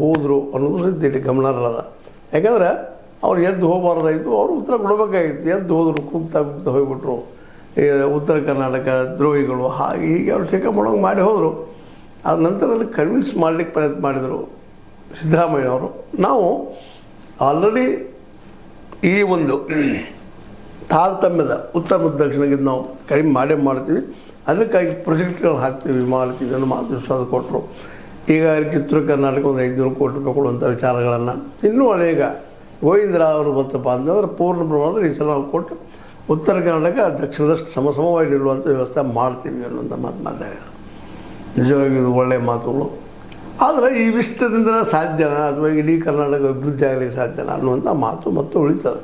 ಹೋದರು ಅನ್ನೋದು ಸಹಿತ ಗಮನಾರ್ಹದ. ಯಾಕಂದ್ರೆ ಅವ್ರು ಎದ್ದು ಹೋಗಬಾರ್ದಾಯಿತು, ಅವರು ಉತ್ತರ ಕೊಡಬೇಕಾಗಿತ್ತು. ಎದ್ದು ಹೋದರು, ಕೂಗ್ತಾ ಹೋಗ್ಬಿಟ್ರು. ಉತ್ತರ ಕರ್ನಾಟಕ ದ್ರೋಹಿಗಳು ಹಾಗೆ ಹೀಗೆ ಅವರು ಟೇಕ ಮಾಡೋಂಗೆ ಮಾಡಿ ಹೋದರು. ಆದ ನಂತರ ಅಲ್ಲಿ ಕನ್ವಿನ್ಸ್ ಮಾಡಲಿಕ್ಕೆ ಪ್ರಯತ್ನ ಮಾಡಿದರು ಸಿದ್ದರಾಮಯ್ಯನವರು. ನಾವು ಆಲ್ರೆಡಿ ಈ ಒಂದು ತಾರತಮ್ಯದ ಉತ್ತರ ಮತ್ತು ದಕ್ಷಿಣಕ್ಕೆ ನಾವು ಕಡಿಮೆ ಮಾಡ್ತೀವಿ, ಅದಕ್ಕಾಗಿ ಪ್ರಾಜೆಕ್ಟ್ಗಳು ಹಾಕ್ತೀವಿ ಮಾಡ್ತೀವಿ ಅನ್ನೋ ಮಾತು ವಿಶ್ವಾಸ ಕೊಟ್ಟರು. ಈಗ ಕಿತ್ತೂರು ಕರ್ನಾಟಕ ಒಂದು 500 ಕೋಟಿ ರೂಪಾಯಿ ಕೊಡುವಂಥ ವಿಚಾರಗಳನ್ನು ಇನ್ನೂ ಅನೇಕ ಗೋವಿಂದರಾವ್ ಅವರು ಬರ್ತಪ್ಪ ಅಂತಂದ್ರೆ ಪೂರ್ಣ ಪ್ರಮಾಣದಲ್ಲಿ ಈ ಸಲ ನಾವು ಕೊಟ್ಟು ಉತ್ತರ ಕರ್ನಾಟಕ ದಕ್ಷಿಣದಷ್ಟು ಸಮವಾಗಿ ನಿಲ್ಲುವಂಥ ವ್ಯವಸ್ಥೆ ಮಾಡ್ತೀವಿ ಅನ್ನುವಂಥ ಮಾತು ಮಾತಾಡಿದರು. ನಿಜವಾಗಿ ಇದು ಒಳ್ಳೆಯ ಮಾತುಗಳು. ಆದರೆ ಈ ವಿಷ್ಟದಿಂದ ಸಾಧ್ಯನಾ ಅಥವಾ ಇಡೀ ಕರ್ನಾಟಕ ಅಭಿವೃದ್ಧಿ ಆಗಲಿಕ್ಕೆ ಸಾಧ್ಯನಾ ಅನ್ನುವಂಥ ಮಾತು ಮತ್ತು ಉಳಿತದೆ.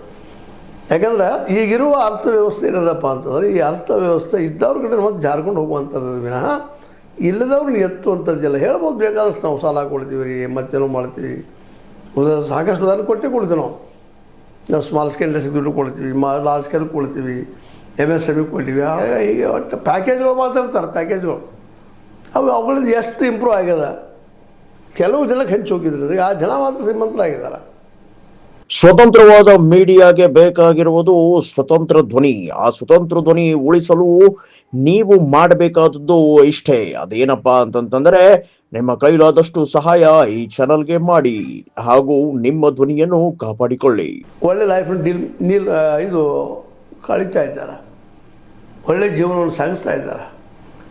ಯಾಕಂದ್ರೆ ಈಗಿರುವ ಅರ್ಥವ್ಯವಸ್ಥೆ ಏನದಪ್ಪ ಅಂತಂದ್ರೆ, ಈ ಅರ್ಥವ್ಯವಸ್ಥೆ ಇದ್ದವ್ರ ಕಡೆ ಮತ್ತು ಜಾರ್ಕೊಂಡು ಹೋಗುವಂಥದ್ದು ವಿನಃ ಇಲ್ಲದವ್ರನ್ನ ಎತ್ತುವಂಥದ್ದೆಲ್ಲ. ಹೇಳ್ಬೋದು, ಬೇಕಾದಷ್ಟು ನಾವು ಸಾಲ ಕೊಡ್ತೀವಿ ರೀ, ಮತ್ತೇನೋ ಮಾಡ್ತೀವಿ, ಸಾಕಷ್ಟು ಉದಾಹರಣೆ ಕೊಟ್ಟೇ ಕೊಡ್ತೀವಿ. ನಾವು ಸ್ಮಾಲ್ ಸ್ಕೇಲ್ ಇಂಡಸ್ಟ್ರಿ ದುಡ್ಡು ಕೊಡ್ತೀವಿ, ಲಾರ್ಜ್ ಸ್ಕೇಲ್ ಕೊಡ್ತೀವಿ, MSME ಕೊಡ್ತೀವಿ. ಹೀಗೆ ಒಟ್ಟು ಪ್ಯಾಕೇಜ್ಗಳು ಮಾತಾಡ್ತಾರೆ. ಪ್ಯಾಕೇಜ್ಗಳು ಅವುಗಳಿಂದ ಎಷ್ಟು ಇಂಪ್ರೂವ್ ಆಗ್ಯದ. ಕೆಲವು ಜನಕ್ಕೆ ಹೆಚ್ಚು ಹೋಗಿದ್ರೆ ಆ ಜನ ಮಾತ್ರ ಶ್ರೀಮಂತರಾಗಿದ್ದಾರೆ. ಸ್ವತಂತ್ರವಾದ ಮೀಡಿಯಾಗೆ ಬೇಕಾಗಿರುವುದು ಸ್ವತಂತ್ರ ಧ್ವನಿ. ಆ ಸ್ವತಂತ್ರ ಧ್ವನಿ ಉಳಿಸಲು ನೀವು ಮಾಡಬೇಕಾದದ್ದು ಇಷ್ಟೇ. ಅದೇನಪ್ಪಾ ಅಂತಂತಂದ್ರೆ, ನಿಮ್ಮ ಕೈಲಾದಷ್ಟು ಸಹಾಯ ಈ ಚಾನಲ್ಗೆ ಮಾಡಿ ಹಾಗೂ ನಿಮ್ಮ ಧ್ವನಿಯನ್ನು ಕಾಪಾಡಿಕೊಳ್ಳಿ. ಒಳ್ಳೆ ಲೈಫ್ ಇದು ಕಳೀತಾ ಇದ್ದಾರೆ, ಒಳ್ಳೆ ಜೀವನವನ್ನು ಸಾಗಿಸ್ತಾ ಇದ್ದಾರೆ.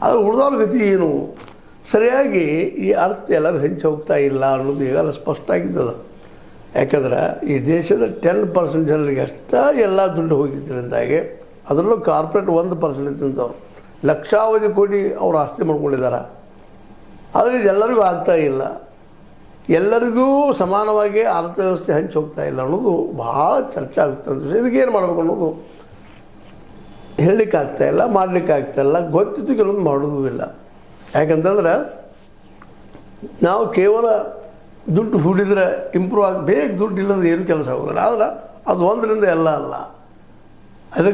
ಆದರೆ ಉಳಿದವ್ರ ಗತಿ ಏನು? ಸರಿಯಾಗಿ ಈ ಅರ್ಥ ಎಲ್ಲರೂ ಹೆಚ್ಚು ಹೋಗ್ತಾ ಇಲ್ಲ ಅನ್ನೋದು ಈಗಾಗಲೇ ಸ್ಪಷ್ಟ ಆಗಿದ್ದದು. ಯಾಕಂದ್ರೆ ಈ ದೇಶದ 10% ಜನರಿಗೆ ಅಷ್ಟೇ ಎಲ್ಲ ದುಡ್ಡು ಹೋಗಿದ್ದರಿಂದಾಗಿ, ಅದರಲ್ಲೂ ಕಾರ್ಪೊರೇಟ್ 1% ತಿಂತವ್ರು ಲಕ್ಷಾವಧಿ ಕೋಟಿ ಅವರು ಆಸ್ತಿ ಮಾಡ್ಕೊಂಡಿದ್ದಾರೆ. ಆದರೆ ಇದೆಲ್ಲರಿಗೂ ಆಗ್ತಾ ಇಲ್ಲ. ಎಲ್ಲರಿಗೂ ಸಮಾನವಾಗಿ ಅರ್ಥವ್ಯವಸ್ಥೆ ಹಂಚಿ ಹೋಗ್ತಾ ಇಲ್ಲ ಅನ್ನೋದು ಭಾಳ ಚರ್ಚೆ ಆಗುತ್ತೆ. ಇದಕ್ಕೇನು ಮಾಡಬೇಕು ಅನ್ನೋದು ಹೇಳಲಿಕ್ಕೆ ಆಗ್ತಾಯಿಲ್ಲ, ಮಾಡಲಿಕ್ಕೆ ಆಗ್ತಾಯಿಲ್ಲ. ಗೊತ್ತಿತ್ತು, ಕೆಲವೊಂದು ಮಾಡೋದೂ ಇಲ್ಲ. ಯಾಕಂತಂದ್ರೆ ನಾವು ಕೇವಲ ದುಡ್ಡು ಹೂಡಿದರೆ ಇಂಪ್ರೂವ್ ಆಗಿ ಬೇಕು, ದುಡ್ಡು ಇಲ್ಲದ್ರೆ ಏನು ಕೆಲಸ ಆಗೋದಿಲ್ಲ. ಆದ್ರೆ ಅದು ಒಂದರಿಂದ ಎಲ್ಲ ಅಲ್ಲ.